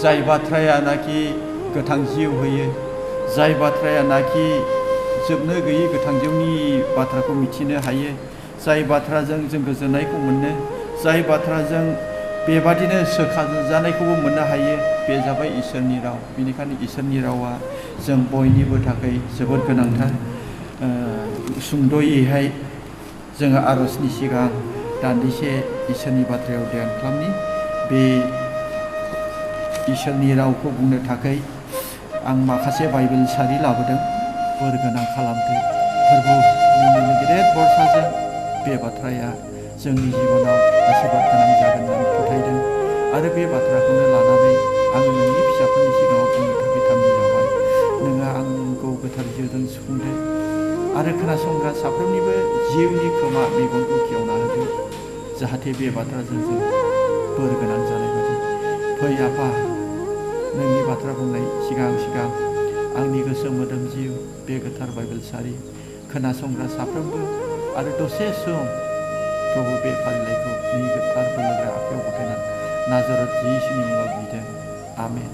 जाय बाथ्रायानाखि गोथां जिउ होयो, जाय बाथ्रायानाखि जोबनो गैयै गोथां जिउनि बाथ्राखौ मिथिनो हायो, जाय बाथ्राजों जों गोजोननायखौ मोनो, जाय बाथ्राजों बेबादिनो सोखाजानायखौबो मोननो हायो, बे जाबाय इसोरनि राव। बेनिखायनो इसोरनि रावा जों बयनिबो थाखाय जोबोद गोनांथार। सुंद'यैहाय जोङो आर'जनि सिगां दान्दिसे इसोरनि बाथ्रायाव ध्यान खालामनि। बे इसोरनि रावखौ बुंनो थाखाय आं माखासे बाइबेल सारि लाबोदों। बोर गोनां खालामदो फोरबु, नोंनि गेदेर बरसाजों बे बाथ्राया जोंनि जिबनाव आशीर्बाद गोनां जागोन होननानै फोथायदों। आरो बे बाथ्राखौनो लानानै आङो नोंनि फिसाफोरनि सिगाङाव बुंनो थाखाय थांखि लाबाय। नोङो आंखौ गोथार जिउजों सुफुंदो आरो खोनासंग्रा साफ्रोमनिबो जिउनि खोमा मेगनखौ खेवना होदो, जाहाथे बे बाथ्राजों जों बोर गोनां जानाय बायदि। फै आफा, नोंनि बाथ्रा बुंनाय सिगां सिगां आंनि गोसो मोदोम जिउ बे गोथार बाइबेल सारि खोनासंग्रा साफ्रोमबो आरो दसे सम प्रभु बे फारिलाइखौ नोंनि गोथार बोलोग्रा आखायाव गथायनानै नाजारेथ जिसुनि मुङाव बिदों। आमेन।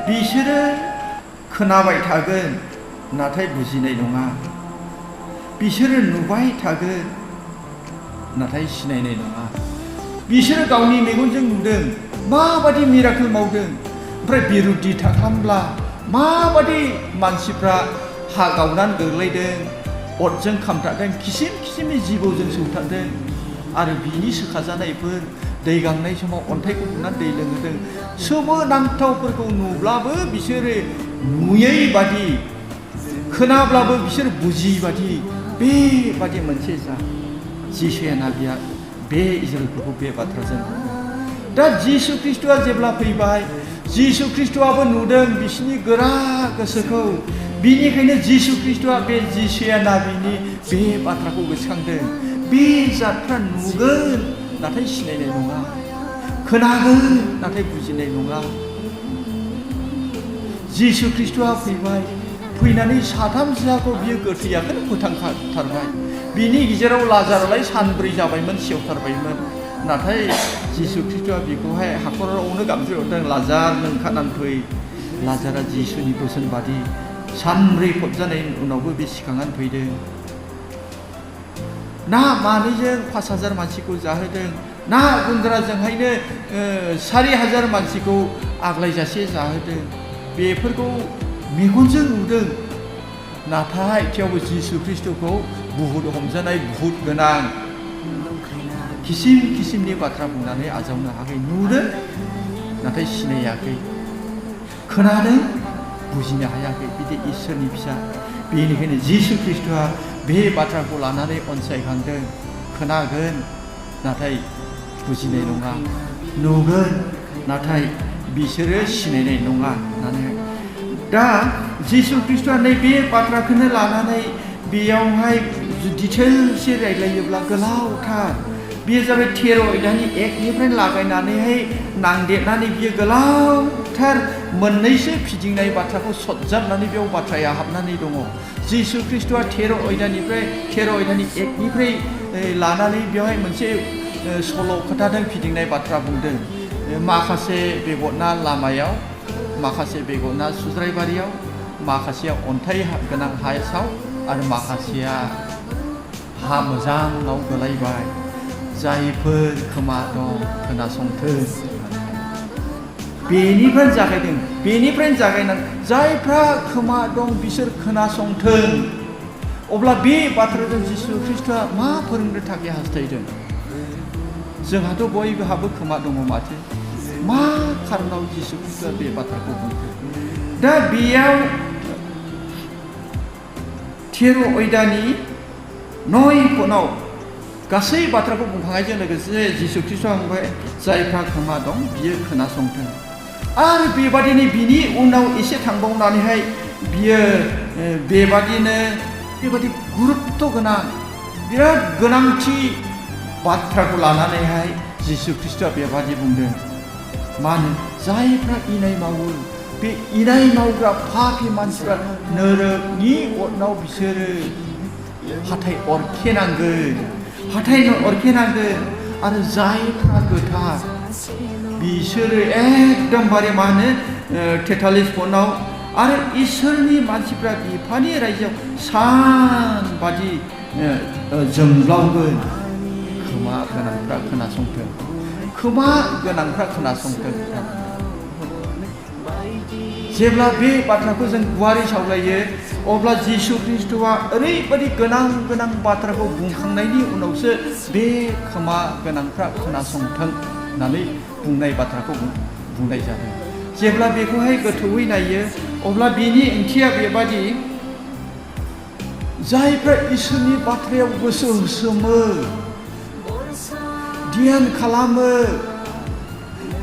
बिसोरो खोनाबाय थागोन नाथाय बुजिनाय नङा। बिसोरो नुबाय थागोन नाथाय सिनायनाय नङा। बिसोरो गावनि मेगनजों नुदों माबादि मिराकेल मावदों, ओमफ्राय बिरुद्धिता खालामब्ला माबादि मानसिफ्रा हा गावनानै गोग्लैदों, अरजों खामथादों, किसिम किसिमनि जिबौजों सौथादों, आरो बिनि सोखाजानायफोर दै गांनाय समाव अन्थाइखौ बुनानै दै लोंहोदों। सोमोनांथावफोरखौ नुब्लाबो बिसोरो नुयै बादि, खोनाब्लाबो बिसोर बुजियै बादि, बेबादि मोनसे जिसुया नाबिया बे इजराइलफोरखौ बे बाथ्राजों दा जिसु ख्रिस्ट'आ जेब्ला फैबाय, जिसु ख्रिस्ट'आबो नुदों बिसिनि गोरा गोसोखौ। बिनिखायनो जिसु ख्रिस्ट'आ बे जिसुया नाबिनि बे बाथ्राखौ गोसोखांदों। बे जातफ्रा नुगोन नाथाय सिनायनाय नङा, खोनागोन नाथाय बुजिनाय नङा। जिसु ख्रिस्ट'आ फैबाय, फैनानै साथामसोखौ बियो गोथैयाखौनो फोथांथारबाय। बिनि गेजेराव लाजारालाय सानब्रै जाबायमोन, सेवथारबायमोन। नाथाय जिसु ख्रिस्ट'आ बेखौहाय हाखरावनो गाबज्रिहरदों, लाजार नों ओंखारनानै फै। लाजारा जिसुनि बोसोन बादि सानब्रै फबजानायनि उनावबो बे सिखांनानै फैदों। ना मानैजों 5,000 मानसिखौ जाहोदों, ना गुन्द्राजोंहायनो 4,000 मानसिखौ आग्लायजासे जाहोदों। बेफोरखौ मेगनजों नुदों। नाथाय थेवबो जिसु ख्रिस्ट'खौ बुहुत हमजानाय, बुहुत गोनां किसिम किसिमनि बाथ्रा बुंनानै आजावनो हायाखै। नुदों नाथाय सिनायाखै, खोनादों बुजिनो हायाखै। बिदि इसोरनि फिसा। बेनिखायनो जिसु ख्रिस्ट'आ बे बाथ्राखौ लानानै अनसायखांदों। खोनागोन नाथाय बुजिनाय नङा, नुगोन नाथाय बिसोरो सिनायनाय नङा होननानै। दा जिसु ख्रिस्ट'आ नैबे बाथ्राखौनो लानानै बेयावहाय डिटेल्सै रायज्लायोब्ला गोलावथार। बेयो जाबाय 13 अध्यायनि 1निफ्राय लागायनानैहाय नांदेरनानै बियो गोलावथार मोननैसो फिदिंनाय बाथ्राखौ सरजाबनानै बेयाव बाथ्राया हाबनानै दङ। जिसु ख्रिस्ट'आ 13 अध्यायनि 1निफ्राय लानानै बेवहाय मोनसे सल' खोथादों, फिदिंनाय बाथ्रा बुंदों। माखासे बेगरना लामायाव, माखासे बेगरना सुज्रायबारियाव, माखासेया अन्थाइ गोनां हासाव, आरो माखासेया हा मोजाङाव गोलैबाय। जायफोर खोमा दं खोनासंथों। बेनिफ्रायनो जागायनानै जायफ्रा खोमा दं बिसोर खोनासंथों। अब्ला बे बाथ्राजों जिसु ख्रिस्ट'आ मा फोरोंनो थाखाय हास्थायदों? जोंहाथ' बयहाबो खोमा दङ माथो। मा खारनाव जिसु ख्रिस्ट'आ बे बाथ्राखौ बुंदों? दा बेयाव 13 अध्यायनि 9 पदआव गासै बाथ्राखौ बुंखांनायजों लोगोसे जिसु ख्रिस्ट'आ बुंबाय, जायफ्रा खोमा दं बियो खोनासंथों। आरो बेबादिनो बिनि उनाव एसे थांबावनानैहाय बियो बेबादि गुरुत्त गोनां, बिराद गोनांथि बाथ्राखौ लानानैहाय जिसु ख्रिस्ट'आ बेबादि बुंदों। मानो? जायफ्रा इनाय मावो, बे इनाय मावग्रा पापि मानसिफ्रा नरकनि अरनाव बिसोरो हाथाय अरखेनांगोन। आरो जायफ्रा गोथार, बिसोरो एकदमबारे मा होनो तेतालिस फनाव आरो इसोरनि मानसिफ्रा बिफानि रायजोआव सानबादि जोंब्लावगोन। खोमा गोनांफ्रा खोनासंथों, खोमा गोनांफ्रा खोनासंथों। जेब्ला बे बाथ्राखौ जों गुवारै सावरायो अब्ला जिसु ख्रीष्टआ ओरैबायदि गोनां गोनां बाथ्राखौ बुंखांनायनि उनावसो बे खोमा गोनांफ्रा खोनासंथों होननानै बुंनाय बाथ्राखौ बुंनाय जादों। जेब्ला बेखौहाय गोथौयै नायो अब्ला बेनि ओंथिया बेबादि, जायफ्रा इसोरनि बाथ्रायाव गोसो होसोमो, ध्यान खालामो,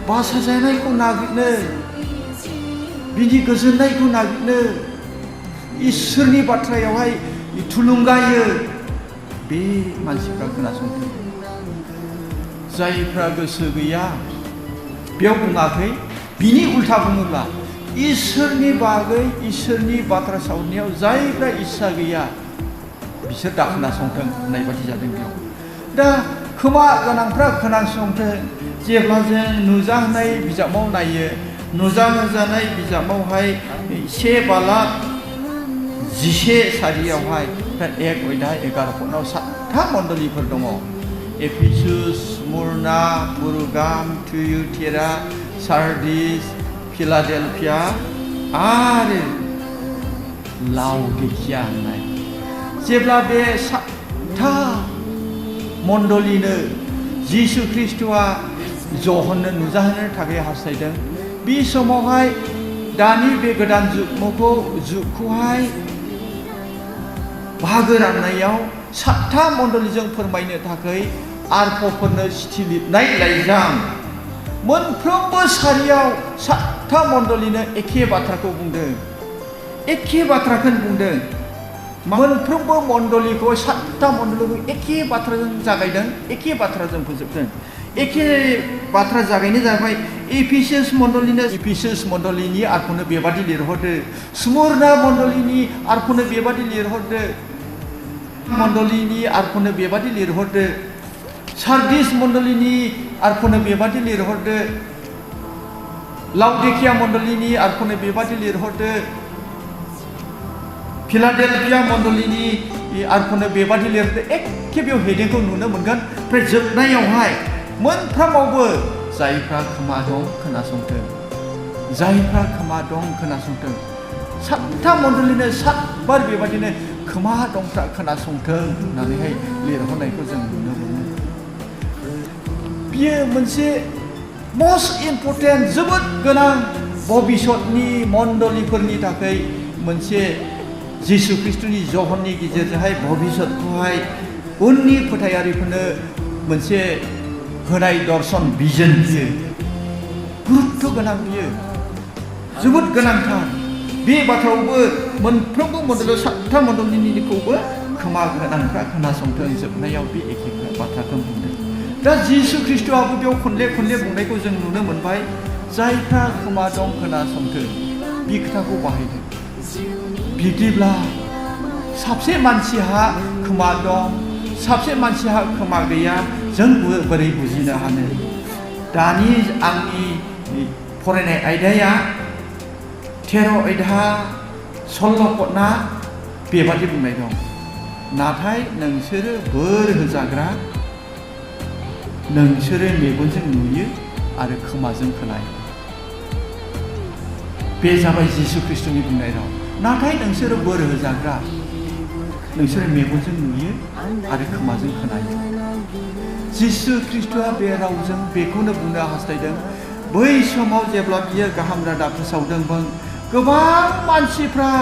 बासायनायखौ नागिरनो, बिनि गोजोननायखौ नागिरनो, इसोरनि बाथ्रायावहाय थुलुंगायो, बे मानसिफ्रा खोनासंथों। जायफ्रा गोसो गैया, बेयाव बुङाखै, बिनि उल्था बुङोब्ला इसोरनि बागै इसोरनि बाथ्रा सावरायनायाव जायफ्रा इस्सा गैया बिसोर दा खोनासंथों होननाय बादि जादों बेयाव। दा खोमा गोनांफ्रा खोनासंथों। जेब्ला जों नुजाहोनाय बिजाबाव नायो, नुजाहोजानाय बिजाबावहाय 1 बालाक 10 सारियावहाय 1 अध्याय 11 पदआव 7था मण्डलीफोर दङ। एफिसुस, स्मुरना, पुरुगाम, थियुथेरा, सार्डिस, फिलाडेल्फिया आरो लाउदिकिया होननाय। जेब्ला बे 7था मण्डलीनो जिसु ख्रीष्टआ जहन्नो नुजाहोनो थाखाय हास्थायदों, बे समावहाय दानि बे गोदान जुगखौहाय बाहागो राननायाव 7था मण्डलीजों फोरमायनो थाखाय आरफफोरनो सिथि लिरनाय लाइजाम मोनफ्रोमबो सारियाव 7था मण्डलीनो एखे बाथ्राखौ बुंदों, एखे बाथ्राखौनो बुंदों। मोनफ्रोमबो मण्डलीखौ 7था मण्डलीखौ एखे बाथ्राजों जागायदों, एखे बाथ्राजों फोजोबदों। एखे बाथ्रा जागायनाय जाबाय एफिसास मण्डलीनो एफिसास मण्डलीनि आरफनो बेबादि लिरहरदो, स्मुरना मण्डलीनि आरफनो बेबादि लिरहरदो, मण्डलीनि आरफनो बेबादि लिरहरदो, सार्डिस मण्डलीनि आरफनो बेबादि लिरहरदो, लाउदिकिया मण्डलीनि आरफनो बेबादि लिरहरदो, फिलाडेल्फिया मण्डलीनि आरफनो बेबादि लिरहरदो। एखे बेयाव हेडिंखौ नुनो मोनगोन। ओमफ्राय जोबनायावहाय मोनफ्रोमावबो जायफ्रा खोमा दं खोनासंथों, जायफ्रा खोमा दं खोनासंथों। 7था मण्डलीनो 7 बार बेबादिनो खोमा दंफ्रा खोनासंथों होननानैहाय लिरहरनायखौ जों नुनो मोनो। बियो मोनसे मस्ट इम्परटेन्ट, जोबोद गोनां भबिष्यतनि मण्डलीफोरनि थाखाय मोनसे जिसु ख्रीष्टनि जहननि गेजेरजोंहाय भबिष्यतखौहाय उननि फोथायारिफोरनो मोनसे होनाय दर्शन बिजन बियो गुरुत्व गोनां, बियो जोबोद गोनांथार। बे बाथ्रायावबो मोनफ्रोमबो मण्डलीआव 7था मण्डलीनिखौबो खोमा गोनांफ्रा खोनासंथों जोबनायाव बे एखे बाथ्राखौ बुंदों। दा जिसु ख्रीष्टआबो बेयाव खनले खनले बुंनायखौ जों नुनो मोनबाय, जायफ्रा खोमा दं खोनासंथों, बे खोथाखौ बाहायदों। बिदिब्ला साबसे मानसिहा खोमा दं, साबसे मानसिहा खोमा गैया, जों बोरै बुजिनो हानो? दानि आंनि फरायनाय आयदाया 13 अध्याय 16 पदना बेबादि बुंनाय दं, नाथाय नोंसोरो बोर होजाग्रा, नोंसोरो मेगनजों नुयो आरो खोमाजों खोनायो। बे जाबाय जिसु ख्रीष्टनि बुंनाय राव। नाथाय नोंसोरो बोर होजाग्रा, नोंसोरो मेगनजों नुयो आरो खोमाजों खोनायो। जिसु ख्रीष्टआ बे रावजों बेखौनो बुंनो हास्थायदों। बै समाव जेब्ला बियो गाहाम रादाब फोसावदोंमोन, गोबां मानसिफ्रा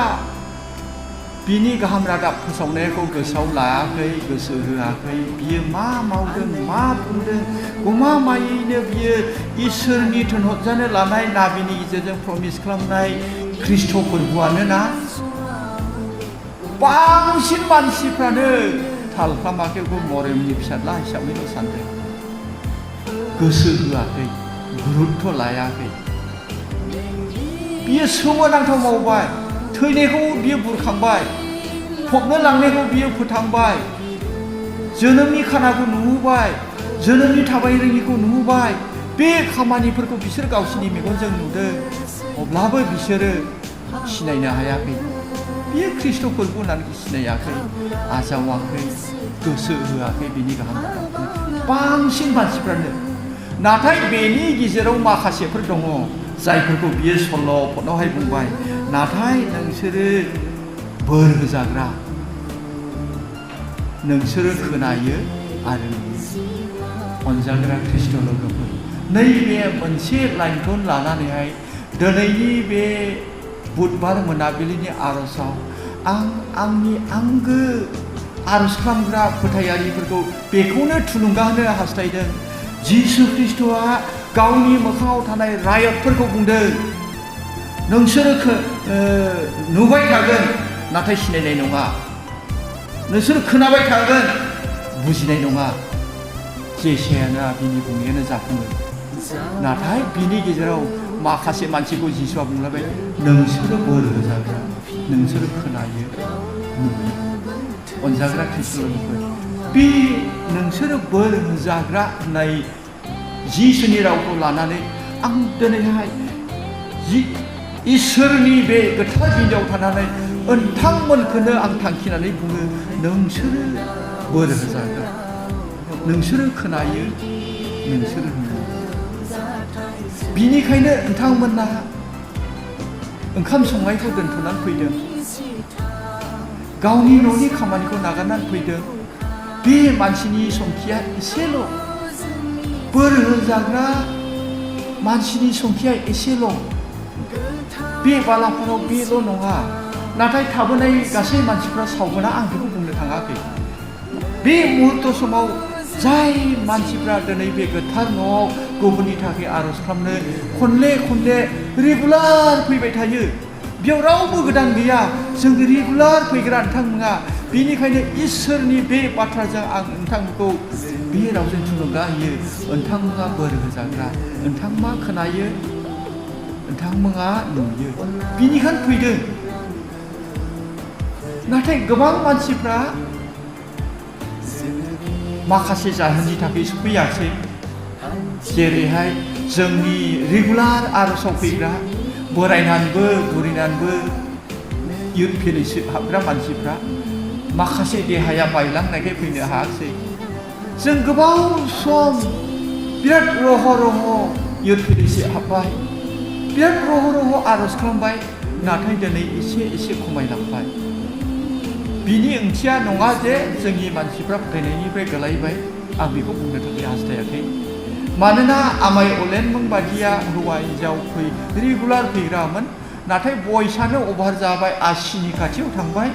बिनि गाहाम रादाब फोसावनायखौ गोसोआव लायाखै, गोसो होआखै। बियो मा मावदों, मा बुंदों, गमामायैनो बियो इसोरनि थिनहरजानो लानाय नाबिनि गेजेरजों प्रमिस खालामनाय ख्रीष्ट फोरबोआनो ना। बांसिन मानसिफ्रानो थाल खालामाखै, मरियमनि फिसाज्ला हिसाबैल' सानदों, गोसो होआखै, गुरुत्व लायाखै। बियो सोमोनांथाव मावबाय, थैनायखौ बियो बुरखांबाय, फबनो लांनायखौ बियो फोथांबाय, जोनोमनि खानाखौ नुहोबाय, जोनोमनि थाबाय रोङिखौ नुहोबाय, बे खामानिफोरखौ बिसोर गावसिनि मेगनजों नुदों अब्लाबो बिसोरो सिनायनो हायाखै बियो ख्रिस्ट'फोरखौ होननानै सिनायाखै आजावाखै गोसो होआखै बिनि गाहाम बांसिन मानसिफ्रानो नाथाय बेनि गेजेराव माखासेफोर दङ जायफोरखौ बियो सल'फोरावहाय बुंबाय नाथाय नोंसोरो बोर होजाग्रा नोंसोरो खोनायो आरो अनजाग्रा ख्रिस्ट' लोगोफोर नैबे मोनसे लाइनखौ लानानैहाय दिनैनि बे बुधबार मोनाबिलिनि आर'जआव आं आंनि आंगो आर'ज खालामग्रा फोथायारिफोरखौ बेखौनो थुलुंगा होनो हास्थायदों जिसु ख्रिस्ट'आ गावनि मोखाङाव थानाय रायतफोरखौ बुंदों नोंसोरो नुबाय थागोन नाथाय सिनायनाय नङा नोंसोर खोनाबाय थागोन बुजिनाय नङा जेसायानो बिनि बुंनायानो जाफुङो नाथाय बिनि गेजेराव माखासे मानसिखौ जिसुआ बुंलाबाय नोंसोरो बोर होजाग्रा नोंसोरो खोनायो नुयो अनजाग्रा ख्रिस्ट'फोर बे नोंसोरो बोर होजाग्रा होननाय जिसुनि रावखौ लानानै आं दिनैहाय इसोरनि बे गोथार बिन्दोआव थानानै नोंथांमोनखौनो आं थांखिनानै बुङो नोंसोरो बोर होजाग्रा नोंसोरो खोनायो नोंसोरो नुयो बिनिखायनो नोंथांमोना ओंखाम संनायखौ दोनथ'नानै फैदों गावनि न'नि खामानिखौ नागारनानै फैदों बे मानसिनि संख्या एसेल' बोर होजाग्रा मानसिनि संख्या एसेल' बे बालाफोराव बेल' नङा नाथाय थाबोनाय गासै मानसिफ्रा सावगोना आं बेखौ बुंनो थाङाखै बे मुहुर्त समाव जाय मानसिफ्रा दिनै बे गोथार न'आव गुबुननि थाखाय आर'ज खालामनो खनले रेगुलार फैबाय थायो बेयाव रावबो गोदान गैया जों रेगुलार फैग्रा नोंथांमोना बेनिखायनो इसोरनि बे बाथ्राजों आं नोंथांमोनखौ बे रावजों थुलुंगा होयो नोंथांमोना बोर होजाग्रा नोंथांमोना खोनायो नोंथांमोना नुयो बिनिखायनो फैदों नाथाय गोबां मानसिफ्रा माखासे जाहोननि थाखाय सफैयासै जेरैहाय जोंनि रेगुलार आर'जआव फैग्रा बोरायनानैबो बुरिनानैबो इयुथ फेलोशिप हाबग्रा मानसिफ्रा माखासे देहाया बायलांनायखाय फैनो हायासै जों गोबाव सम बिराद रह' इयुथ फेलोशिप हाबबाय बिराद रह' आर'ज खालामबाय नाथाय दिनै एसे खमायलांबाय बिनि ओंथिया नङा जे जोंनि मानसिफ्रा फोथायनायनिफ्राय गोलायबाय आं बेखौ बुंनो थाखाय हास्थायाखै मानोना आमाय अलेनमोन बादिया हौवा हिन्जाव रेगुलार फैग्रामोन नाथाय बयसानो अभार जाबाय 80नि खाथियाव थांबाय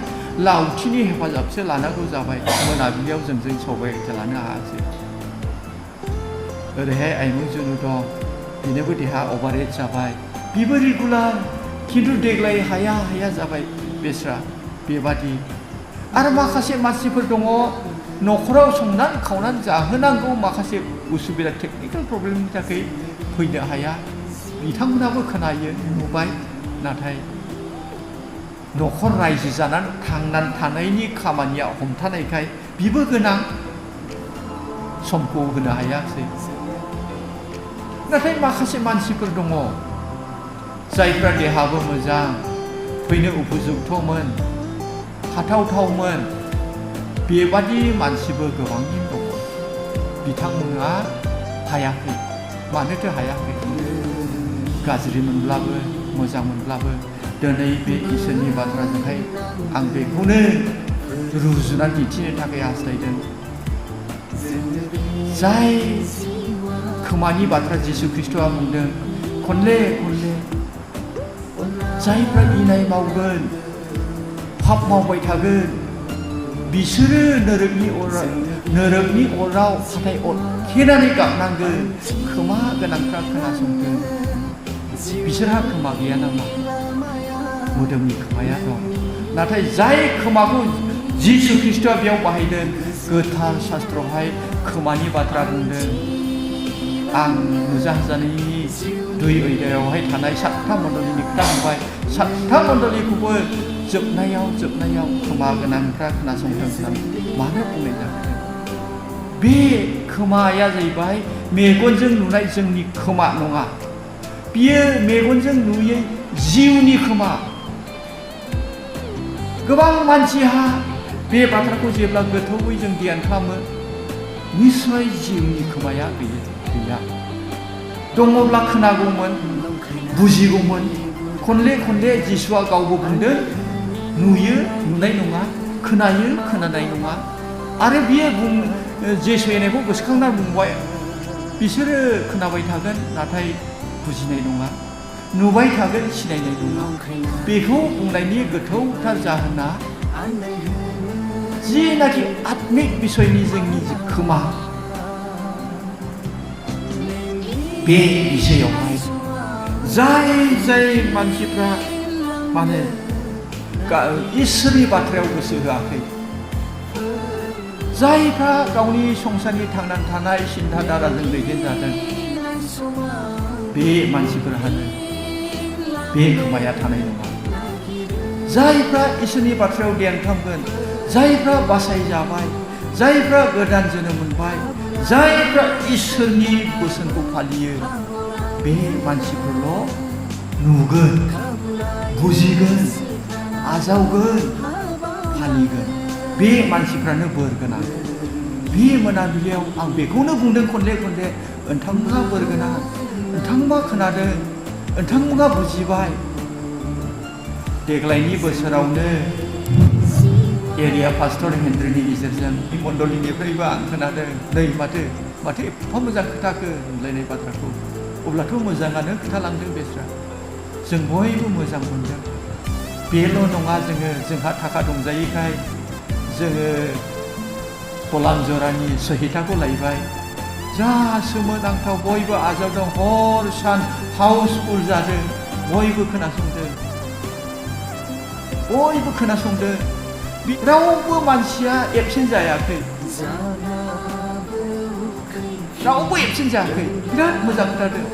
लावथिनि हेफाजाबसो लानांगौ जाबाय मोनाबिलियाव जोंजों सावरायनो लानो हायासै ओरैहाय आइमुं जुनु दं बेनोबो देहा अभारेज जाबाय बेबो रेगुलार खिन्थु देग्लाय हाया जाबाय बेस्रा बेबादि आरो माखासे मानसिफोर दङ न'खराव संनानै खावनानै जाहोनांगौ माखासे उसुबिदा टेकनिकेल प्रब्लेमनि थाखाय फैनो हाया बिथांमोनाबो खोनायो नुबाय नाथाय न'खर रायजो जानानै थांनानै थानायनि खामानिया हमथानायखाय बिबो गोनां समखौ होनो हायासै नाथाय माखासे मानसिफोर दङ जायफ्रा देहाबो मोजां फैनो उपजुक्तमोन हाथावथावमोन बेबादि मानसिबो गोबांनि दङ बिथांमोना हायाखै मानोथो हायाखै गाज्रि मोनब्लाबो मोजां मोनब्लाबो दिनै बे इसोरनि बाथ्राजोंहाय आं बेखौनो रुजुनानै दिन्थिनो थाखाय हास्थायदों जाय खोमानि बाथ्रा जिसु ख्रिस्ट'आ बुंदों खनले जायफ्रा इनाय मावगोन पाप मावबाय थागोन बिसोरो नोरोगनि अराव हाथाय अरखेनानै गाबनांगोन खोमा गोनांफ्रा खोनासंगोन बिसोरहा खोमा गैया नामा मोदोमनि खोमाया दं नाथाय जाय खोमाखौ जिसु ख्रिस्ट'आ बेयाव बाहायदों गोथार शास्त्रआवहाय खोमानि बाथ्रा बुंदों आं नुजाहोजानायनि 2 अध्यायावहाय थानाय 7था मण्डलीनि खोथा बुंबाय 7था मण्डलीखौबो जोबनायाव खोमा गोनांफ्रा खोनासंथों होननानै मानो बुंनाय जादों बे खोमाया जाहैबाय मेगनजों नुनाय जोंनि खोमा नङा, बियो मेगनजों नुयै जिउनि खोमा। गोबां मानसिहा बे बाथ्राखौ जेब्ला गोथौयै जों ध्यान खालामो, निस्सय जिउनि खोमाया गैया। दङब्ला खोनागौमोन, बुजिगौमोन। खनले खनले जिसुआ गावबो बुंदों, नुयो नुनाय नङा, खोनायो खोनानाय नङा। आरो बियो जेसु होनायखौ गोसोखांना बुंबाय, बिसोरो खोनाबाय थागोन नाथाय बुजिनाय नङा, नुबाय थागोन सिनायनाय नङा। बेखौ बुंनायनि गोथौथार जाहोना जिनाखि आत्मिक बिसयनि जोंनि खोमा, बे बिसयावहाय जाय मानसिफ्रा माने इसोरनि बाथ्रायाव गोसो होआखै, जायफ्रा गावनि संसारनि थांनानै थानाय सिन्था धाराजों दैदेनजादों, बे मानसिफोरहानो बे खोमाया थानाय नङा। जायफ्रा इसोरनि बाथ्रायाव ध्यान खालामगोन, जायफ्रा बासायजाबाय, जायफ्रा गोदान जोनोम मोनबाय, जायफ्रा इसोरनि बोसोनखौ फालियो, बे मानसिफोरल' नुगोन, बुजिगोन, आजावगोन, फालिगोन। बे मानसिफ्रानो बोर गोनां। बे मोनाबिलियाव आं बेखौनो बुंदों खनले खनले, नोंथांमोना बोर गोनां, नोंथांमोना खोनादों, नोंथांमोना बुजिबाय। देग्लायनि बोसोरावनो एरिया पास्टर हेनरिनि गेजेरजों मण्डलिनिफ्रायबो आं खोनादों, नै माथो एफा मोजां खोथाखो होनलायनाय बाथ्राखौ। अब्लाथ' मोजाङानो खोथालांदों बेस्रा, जों बयबो मोजां मोनदों। बेल' नङा, जोंहा थाखा दंजायैखाय जोङो बलांजरानि सहिथाखौ लायबाय। जा सोमोनांथाव, बयबो आजावदों, हर सान हाउसफुल जादों, बयबो खोनासंदों, बयबो खोनासंदों। रावबो मानसिया एबसेन्ट जायाखै, रावबो एबसेन्ट जायाखै, बिराद मोजां खोनादों।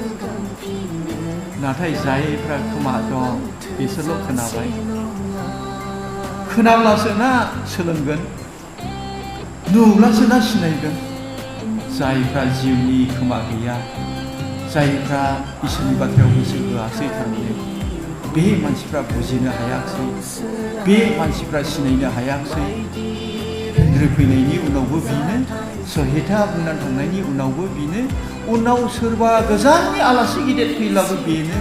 नाथाय जायफ्रा खोमा दं बिसोरल' खोनाबाय। खोनाब्लासो ना सोलोंगोन, नुब्लासो ना सिनायगोन। जायफ्रा जिउनि खोमा गैया, जायफ्रा इसोरनि बाथ्रायाव गोसो होआसै, थारमाने बे मानसिफ्रा बुजिनो हायाखसै, बे मानसिफ्रा सिनायनो हायाखसै। हेनरि फैनायनि उनावबो बिनो, सहिथा बुंनानै थांनायनि उनावबो बिनो, उनाव सोरबा गोजाननि आलासि गिदिर फैब्लाबो बेनो।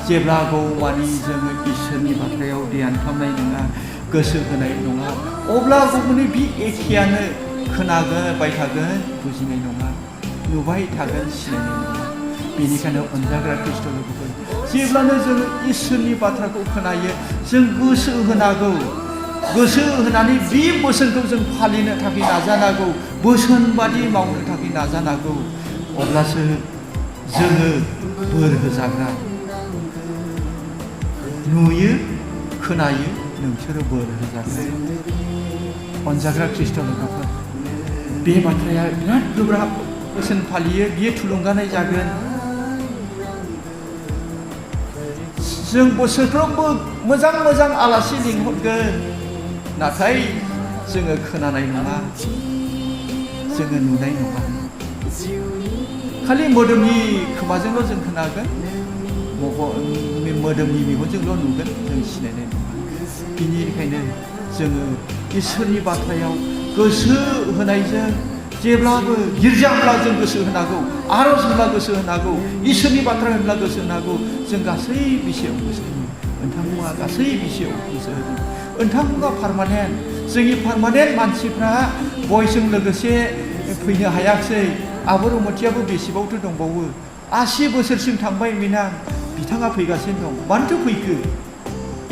जेब्ला गौमानि जोङो इसोरनि बाथ्रायाव ध्यान खालामनाय नङा, गोसो होनाय नङा, अब्ला गुबुननि बे एखेयानो खोनाबाय थागोन, बुजिनाय नङा, नुबाय थागोन, सिनायनाय नङा। बेनिखायनो अनजाग्रा ख्रिस्ट' लोगोफोर, जेब्लानो जोङो इसोरनि बाथ्राखौ खोनायो, जों गोसो होनांगौ। गोसो होनानै बे बोसोनखौ जों फालिनो थाखाय नाजानांगौ, बोसोन बादि मावनो थाखाय नाजानांगौ। अब्लासो जोङो बोर होजाग्रा। नुयो खोनायो, नोंसोरो बोर होजाग्रा। अनजाग्रा ख्रिस्ट' लोगोफोर, बे बाथ्राया बिराद गोब्राब। बोसोन फालियो, बियो थुलुंगानाय जागोन। जों बोसोरफ्रोमबो मोजां मोजां आलासि लिंहरगोन, नाथाय जोङो खोनानाय नङा, जोङो नुनाय नङा। खालि मोदोमनि खोमाजोंल' जों खोनागोन, मोदोमनि मेगनजोंल' नुगोन, जों सिनायनाय नङा। बिनिखायनो जोङो इसोरनि बाथ्रायाव गोसो होनायजों जेब्लाबो गिर्जाब्ला जों गोसो होनांगौ, आरज होनब्ला गोसो होनांगौ, इसोरनि बाथ्रा होनब्ला गोसो होनांगौ। जों गासै बिषयाव गोसो होयो। नोंथांमोना गासै बिषयाव गोसो होदों। नोंथांमोना पारमानेन्ट, जोंनि पारमानेन्ट मानसिफ्रा बयजों लोगोसे फैनो हायाखसै। आब' रमथियाबो बेसेबावथो दंबावो, 80 बोसोरसिम थांबाय बिथाङा फैगासिनो दं। मानोथो फैखो?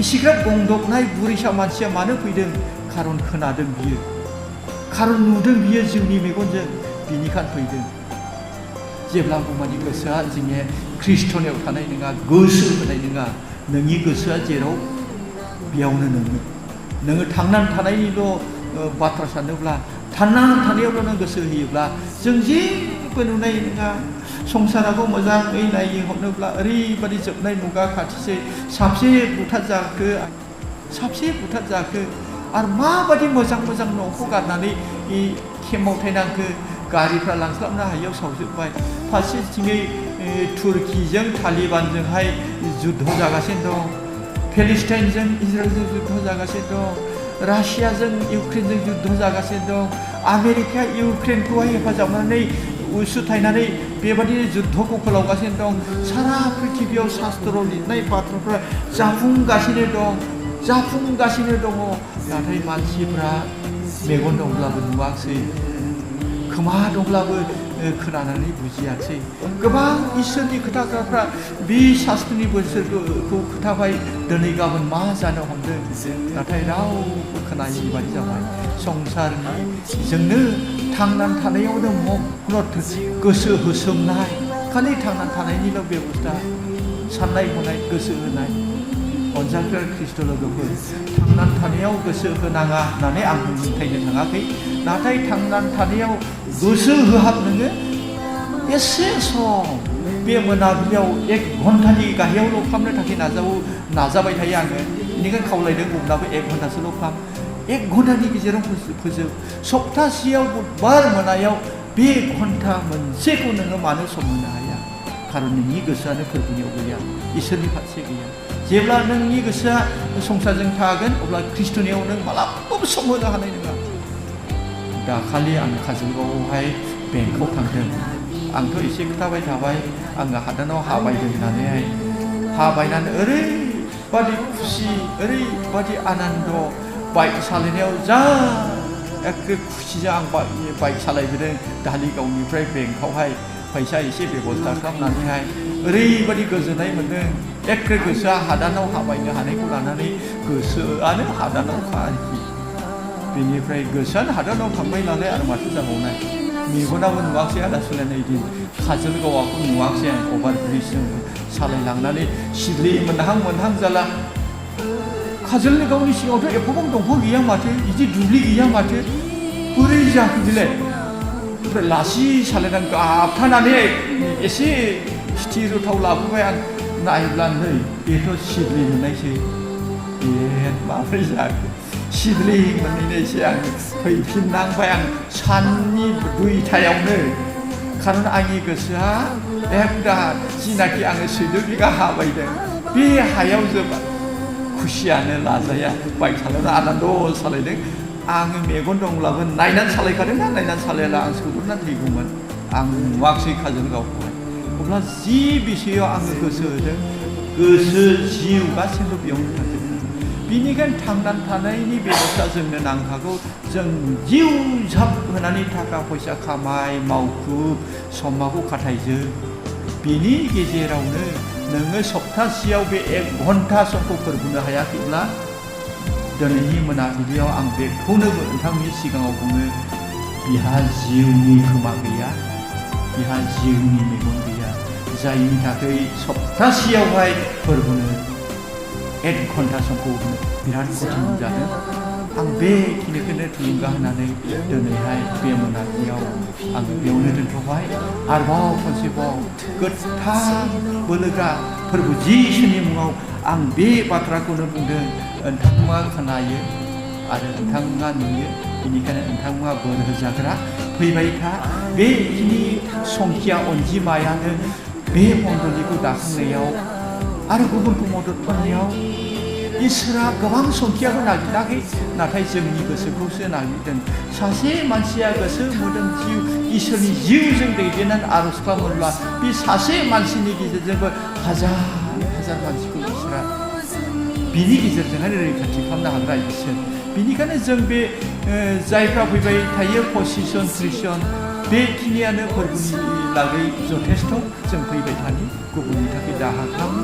इसिग्राब गंदबनाय बुरैसा मानसिया मानो फैदों? खारन खोनादों बियो, खारन नुदों बियो जिउनि मेगनजों, बिनिखायनो फैदों। जेब्लाबो माने गोसोआ जोंनि ख्रिस्ट'नियाव थानाय नङा, गोसो होनाय नङा। नोंनि गोसोआ जेराव बेयावनो नोङो थांनानै थानायनिल' बाथ्रा सानोब्ला, थांनानै थानायावल' नों गोसो होयोब्ला, जों जेबो नुनाय नङा। संसाराखौ मोजाङै नायहरनोब्ला ओरैबादि जोबनाय मुगा खाथिसै। साबसे बुथार जाखो आरो माबादि मोजां मोजां न'खौ गारनानै केम्पआव थायनांखो, गारिफ्रा लांस्लाबनो हायैयाव सावजोब्बाय फारसेथिङै तुर्कीजों तालिबानजोंहाय जुद्ध जागासिनो दं पेलेस्टाइनजों इजराइलजों जुद्ध जागासिनो दं रासियाजों इउक्रेनजों जुद्ध जागासिनो दं आमेरिकाया इउक्रेनखौहाय हेफाजाब होनानै उसुथायनानै बेबादिनो जुद्धखौ फोलावगासिनो दं सारा पृथिबियाव शास्त्रआव लिरनाय बाथ्राफ्रा जाफुंगासिनो दङ नाथाय मानसिफ्रा मेगन दंब्लाबो नुवाखै खोमा दंब्लाबो खोनानानै बुजियाखै गोबां इसोरनि खोथाग्राफ्रा बे शास्त्रनि बोसोरखौ खोथाबाय दिनै गाबोन मा जानो हमदों नाथाय रावबो खोनायै बादि जाबाय संसारनि जोंनो थांनानै थानायावनो मग्न गोसो होसोमनाय खालि थांनानै थानायनिल' बेबस्था साननाय हनाय गोसो होनाय अनजाग्रा ख्रिस्ट' लोगोफोर थांनानै थानायाव गोसो होनाङा होननानै आं बुंथायनो थाङाखै नाथाय थांनानै थानायाव गोसो होहाब नोङो एसे सम बे मोनाबिलियाव 1 घन्टानि गाहायावल' खालामनो थाखाय नाजाबाय थायो आङो बेनिखायनो खावलायदों अब्लाबो 1 घन्टासोल' खालाम 1 घन्टानि गेजेराव फोजोब सप्तासेयाव बुधबार मोनायाव बे घन्टा मोनसेखौ नोङो मानो सम होनो हाया खारन नोंनि गोसोआनो फोरबोनियाव गैया इसोरनि फारसे गैया जेब्ला नोंनि गोसोआ संसारजों थागोन अब्ला ख्रिस्ट'नियाव नों मालाबाबो सम होनो हानाय नङा दाखालि आं काजलगावआवहाय बेंकआव थांदों आंथ' एसे खोथाबाय थाबाय आङो हादानाव हा बायदों होननानैहाय हा बायनानै ओरैबादि खुसि ओरैबादि आनन्द बाइक सालायनायाव जा एखे खुसिजों आं बाइक सालायबोदों धालिगावनिफ्राय बेंकआवहाय फैसा एसे बेबस्था खालामनानैहाय ओरैबादि गोजोननाय मोन्दों एखे गोसोआ हादानाव हा बायनो हानायखौ लानानै गोसोआनो हादानावखा आरोखि बेनिफ्राय गोसोआनो हादानाव थांबाय नालाय आरो माथो जाबावनाय मेगनाबो नुवाखै आदा सोलायनाय दिन काजलगावखौ नुवाखै आं अभार ब्रिजजों सालायलांनानै सिदलि मोनहां जाला काजलगावनि सिङावथ' एफाबां दंफां गैया माथो बिदि दुब्लि गैया माथो बोरै जाखो बेलाय ओमफ्राय लासै सालायनानै गाबथानानै एसे स्टिरथाव लाबोबाय आं नायब्ला नै बेथ' सिदलि मोननायसै माबोरै जाखो सिदलि मोनहैनायसै आं फैफिननांबाय आं साननि 2टायावनो खारन आंनि गोसोआ एकदम जिनाखि आङो 14 बिगा हा बायदों बे हायाव जोबोद खुसियानो लाजाया बाइक सालायना आनन्द सालायदों आङो मेगन दंब्लाबो नायनानै सालायखादों ना नायनानै सालायाला आं सौग्रोनानै थैगौमोन आं नुवाखै काजलगावखौहाय अब्ला जि बिषयाव आङो गोसो होदों गोसो जिउ गासैबो बेयावनो थाजोबदों बेनिखायनो थांनानै थानायनि बेबस्था जोंनो नांखागौ जों जिउ झाब होनानै थाखा फैसा खामाय मावखुब समाखौ खाथायजोब बेनि गेजेरावनो नोङो सप्तासेयाव बे 1 घन्टा समखौ फोरबोनो हायाखैब्ला दिनैनि मोनाबिलियाव आं बेखौनो नोंथांनि सिगाङाव बुङो बिहा जिउनि खोमा गैया बिहा जिउनि मेगन गैया जायनि थाखाय सप्तासेयावहाय फोरबोनो 1 घन्टा समखौ बिराद कठिन जादों आं बेखिनिखौनो थुलुंगा होनानै दिनैहाय बे मोनाबिलियाव आं बेयावनो दोनथ'बाय आरोबाव खनसेबाव गोथार बोलोग्रा फोरबो जिसुनि मुङाव आं बे बाथ्राखौनो बुंदों नोंथाङा खोनायो आरो नोंथाङा नुयो बेनिखायनो नोंथाङा बोर होजाग्रा फैबाय था बेखिनि संख्या अनजिमायानो बे मण्डलिखौ दाखांनायाव आरो गुबुनखौ मदद खालामनायाव इसोरा गोबां संख्याखौ नागिराखै नाथाय जोंनि गोसोखौसो नागिरदों सासे मानसिया गोसो मोदोम जिउ इसोरनि जिउजों दैदेननानै आर'ज खालामोब्ला बे सासे मानसिनि गेजेरजोंबो हाजार मानसिखौ इसोरा बिनि गेजेरजोंहाय रैखाथि खालामनो हाग्रा इसोर बेनिखायनो जों बे जायफ्रा फैबाय थायो 25 जन 30 जन बेखिनियानो फोरबोनि लागै जथेस्थ' जों फैबाय थानि गुबुननि थाखाय दाहा खालामो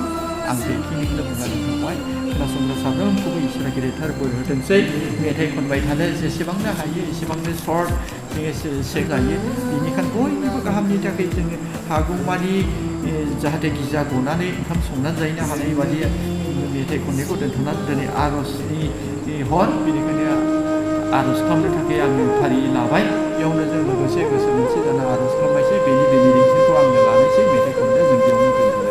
आं बेखिनिखौनो बुंनानै थांबाय खोनासंग्रा साफ्रोमखौबो इसोरा गेदेरथार बोर होथोंसै मेथाइ खनबाय थानो जेसेबांनो हायो एसेबांनो सर्ट जोङो सेक लायो बेनिखायनो बयनिबो गाहामनि थाखाय जोङो हागौमानि जाहाथे गिजा गनानै ओंखाम संनानै जाहैनो हानाय बादि मेथाइ खननायखौ दोनथ'नानै दिनै आर'जनि हर बेनिखायनो आर'ज खालामनो थाखाय आङो फारि लाबाय बेयावनो जों लोगोसे गोसो मोनसे जाना आर'ज खालामनायसै बेनि रिंसारखौ आङो लानायसै मेथाइ खननो जों बेयावनो दोनथ'नायसै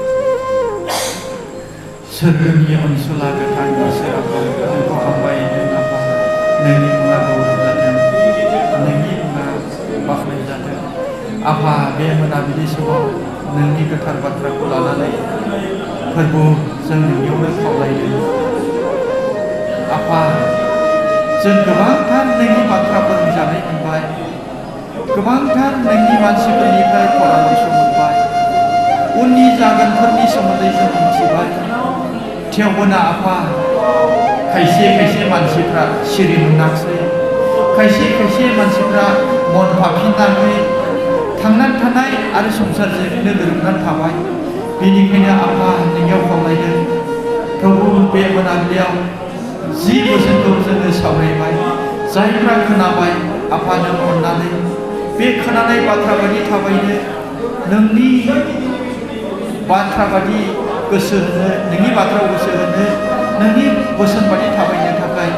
सोरगोनि अनसुला गोथां इसोर नोंखौ हामबाय नोंनि मुङा गौरब जाथों नोंनि मुङा बाख्नाय जाथों आफा बे मोनाबिलि समाव नोंनि गोथार बाथ्राखौ लानानै फोरबो जों नोंनियावनो खावलायदों। आफा जों गोबांथार नोंनि बाथ्राफोर जानाय मोनबाय, गोबांथार नोंनि मानसिफोरनिफ्राय परामर्श मोनबाय, उननि जागोनफोरनि सोमोन्दै जों मिथिबाय। थेवबोना आफा खायसे खायसे मानसिफ्रा सिरि मोनाखै, खायसे खायसे मानसिफ्रा मन फाफिननानै थांनानै थानाय आरो संसारजोंनो गोरोबनानै थाबाय। बेनिखायनो आफा नोंनियाव खावलायदों प्रभु बे मोनाबिलियाव जि बोसोनखौ जोङो सावरायबाय, जायफ्रा खोनाबाय आफा नों अननानै बे खोनानाय बाथ्रा बायदि थाबायनो, नोंनि बाथ्रा बायदि गोसो होनो, नोंनि बाथ्रायाव गोसो होनो, नोंनि बोसोन बायदि थाबायनो थाखाय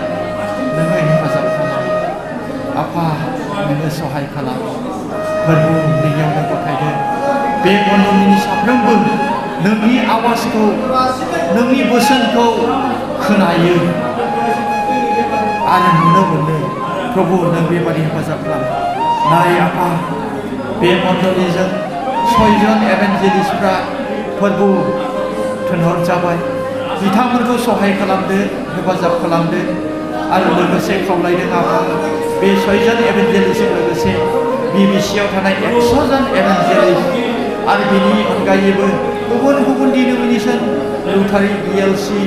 नोङो हेफाजाब खालाम। आफा नोङो सहाय खालाम। फोरबो नोंनियावनो गथायदों बे मण्डलीनि साफ्रोमबो नोंनि आवाजखौ, नोंनि बोसोनखौ खोनायो आरो नुनो मोनो। प्रभु नों बेबादि हेफाजाब खालाम। नाय आफा बे मण्डलीजों 6 जन एभेन्जेलिस्टफ्रा फोरबो थिनहरजाबाय। बिथांमोनखौ सहाय खालामदो, हेफाजाब खालामदो आरो लोगोसे खावलायदों आफा बे 6 जन एभेन्जेलिस्टजों लोगोसे बिबिसिआव थानाय 100 जन एभेन्जेलिस्ट आरो बिनि अनगायैबो गुबुन गुबुन डिनोमिनेशन लुथारी, बिएलसि,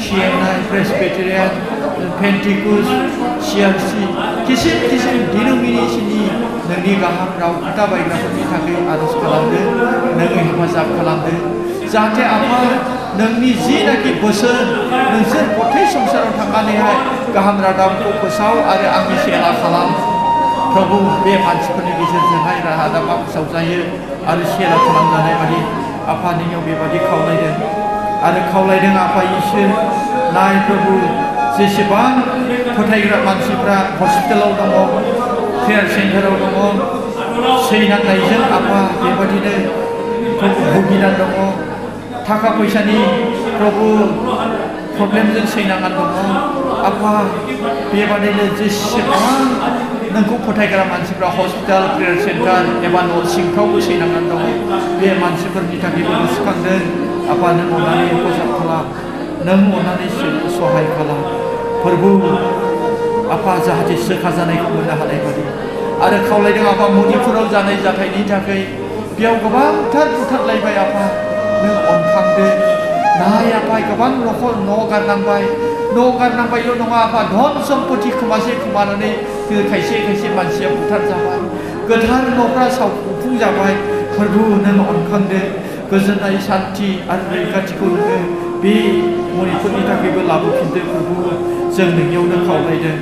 सिएनआइ, प्रेसबिटेरियान, पेन्टिकुस्ट, सिआरसि किसिम किसिम डिनोमिनेशननि नोंनि गाहाम राव खोन्थाबायग्राफोरनि थाखाय आरज खालामदो, नोङो हेफाजाब खालामदो जाहाथे आफा नोंनि जिनाखि बोसोन नोंसोर गथाय संसाराव थांनानैहाय गाहाम रादाबखौ फोसाव आरो आंनि सेला खालाम। प्रभु बे मानसिफोरनि गेजेरजोंहाय रादाबा फोसावजायो आरो सेला खालामजानाय बादि आफा नोंनियाव बेबादि खावलायदों आरो खावलायदों आफा इसोर। नाय प्रभु जेसेबां फोथायग्रा मानसिफ्रा हस्पिटालाव दङ, केयार सेन्टाराव दङ, सैनांनायजों आफा बेबादिनो प्रभु भुगिनानै दङ, थाखा फैसानि प्रभु प्रब्लेमजों सैनांनानै दङ। आफा बेबादिनो जेसेबां नोंखौ फोथायग्रा मानसिफ्रा हस्पिटाल, केयार सेन्टार एबा न' सिंफ्रावबो सैनांनानै दङ, बे मानसिफोरनि थाखायबो गोसोखांदों। आफा नों अननानै हेफाजाब खालाम, नों अननानै सहाय खालाम। फोरबो आफा जाहाथे सोखा जानायखौ मोननो हानाय बादि आरो खावलायदों आफा मणिपुराव जानाय जाथायनि थाखाय बेयाव गोबांथार बुथारलायबाय आफा नों अनखांदो। नाय आफा गोबां न'खर न' गारनांबायल' नङा आफा धन सम्पति खोमासे खोमानानै खायसे खायसे मानसिया बुथारजाबाय, गोथार न'फ्रा सावफुंजाबाय। फोरबो नों अनखांदो, गोजोननाय सान्थि आरो रैखाथिखौ नोङो बे मणिपुरनि थाखायबो लाबोफिनदो। फोरबो जों नोंनियावनो खावलायदों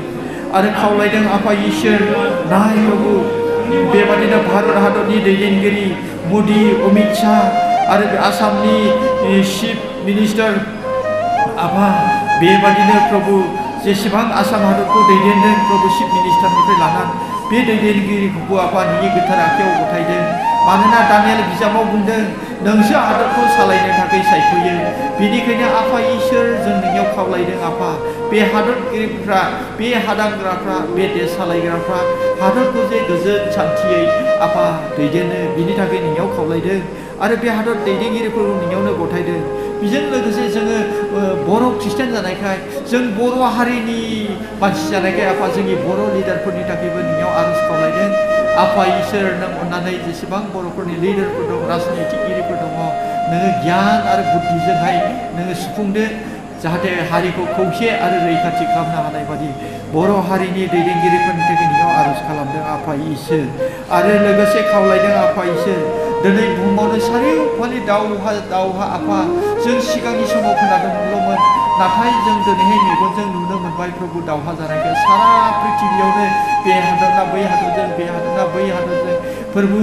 आरो खावलायदों आफा इसोर। नाय प्रभु बेबादिनो भारत हादरनि दैदेनगिरि मोदी, अमित शाह आरो आसामनि चिफ मिनिस्टार आफा बेबादिनो प्रभु जेसेबां आसाम हादरखौ दैदेनदों प्रभु चिफ मिनिस्टारनिफ्राय लानानै बे दैदेनगिरिखौबो आफा नोंनि गोथार आखायाव गथायदों। मानोना दानियेल बिजाबाव बुंदों नोंसो हादरखौ सालायनो थाखाय सायख'यो। बेनिखायनो आफा इसोर जों नोंनियाव खावलायदों आफा बे हादरगिरिफ्रा, बे हादांग्राफ्रा, बे देश सालायग्राफ्रा हादरखौ जे गोजोन सान्थियै आफा दैदेनो बिनि थाखाय नोंनियाव खावलायदों आरो बे हादर दैदेनगिरिफोरखौ नोंनियावनो गथायदों। बेजों लोगोसे जोङो बर' ख्रिस्टियान जानायखाय, जों बर' हारिनि मानसि जानायखाय आफा जोंनि बर' लिडारफोरनि थाखायबो नोंनियाव आरज खावलायदों। आफा इसोर नों अननानै जेसेबां बर'फोरनि लिडारफोर दं, राजनितिगिरिफोर दङ, नोङो गियान आरो बुद्धिजोंहाय नोङो सुफुंदो जाहाथे हारिखौ खौसे आरो रैखाथि खालामनो हानाय बादि बर' हारिनि दैदेनगिरिफोरनि थाखाय नोंनियाव आरज खालामदों आफा इसोर। आरो लोगोसे खावलायदों आफा इसोर दिनै बुहुमावनो सारिय'फाले दावहा आफा जों सिगांनि समाव खोनादोंमोनल'मोन, नाथाय जों दिनैहाय मेगनजों नुनो मोनबाय प्रभु दावहा जानायखौ सारा पृथिबियावनो बे हादरना बै हादरजों, बे हादरना बै हादरजों। फोरबो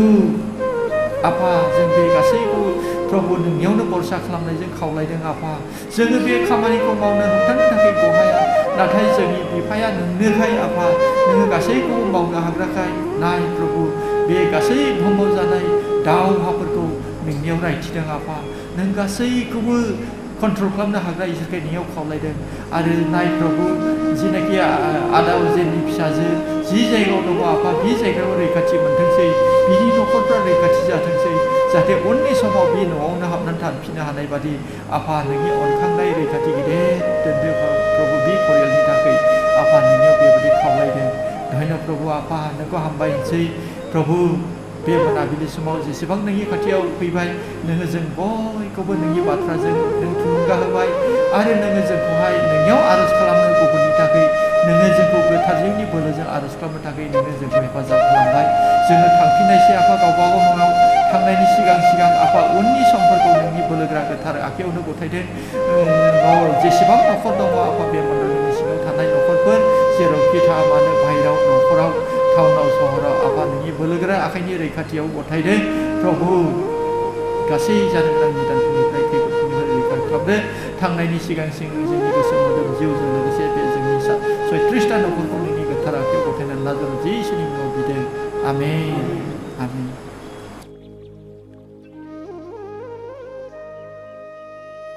आफा जों बे गासैखौ प्रभु नोंनियावनो भरसा खालामनायजों खावलायदों आफा। जोङो बे खामानिखौ मावनो होबथानो थाखाय गहाया, नाथाय जोंनि बिफाया नोंनोखाय आफा नोङो गासैखौबो मावनो हाग्राखाय नाय प्रभु बे गासै बुहुमाव जानाय दावहाफोरखौ नोंनियाव रायथिदों आफा। नों गासैखौबो कन्ट्रल खालामनो हाग्रा इसोरखौ नोंनियाव खावलायदों आरो नाय प्रभु जिनाखि आदा अजेननि फिसाजो जि जायगायाव दङ आफा बे जायगायाव रैखाथि मोनथोंसै, बिनि न'खरफ्रा जाथोंसै जाहाथे उननि समाव बे न'आवनो हाबनानै थाफिननो हानाय बादि आफा नोंनि अनखांनाय रैखाथि गिदिर दोनदो प्रभु बे परियालनि थाखाय आफा नोंनियाव बेबायदि खावलायदों धन्य प्रभु आफा नोंखौ हामबायसै प्रभु बे मोनाबिलि समाव जेसेबां नोंनि खाथियाव फैबाय नोङो जों बयखौबो नोंनि बाथ्राजों नों थुलुंगा होबाय आरो नोङो जोंखौहाय नोंनियाव आर'ज खालामनो गुबुननि थाखाय नोङो जोंखौ गोथार जिउनि बोलोजों आर'ज खालामनो थाखाय नोङो जोंखौ हेफाजाब खालामबाय जोङो थांफिननायसै आफा गावबा गाव न'आव थांनायनि सिगां आफा उननि समफोरखौ नोंनि बोलोग्रा गोथार आखायावनो गथायदों जेसेबां न'खर दङ आफा बे मण्डलनि सिङाव थानाय न'खरफोर जेरावखि थाङा मानो बाहेराव न'खराव टाउनाव सहराव आफा नोंनि बोलोग्रा आखाइनि रैखाथियाव गथायदों प्रभु गासै जानो गोनां निदानफोरनिफ्राय खैफोदफोरनिफ्राय रैखा खालामदो थांनायनि सिगां जोंनि गोसो मोदोम जिउजों लोगोसे बे जोंनि 36टा न'खरखौ नोंनि गोथार आखायाव गथायनानै लाजों जिसुनि मुङाव बिदों आमेन आमेन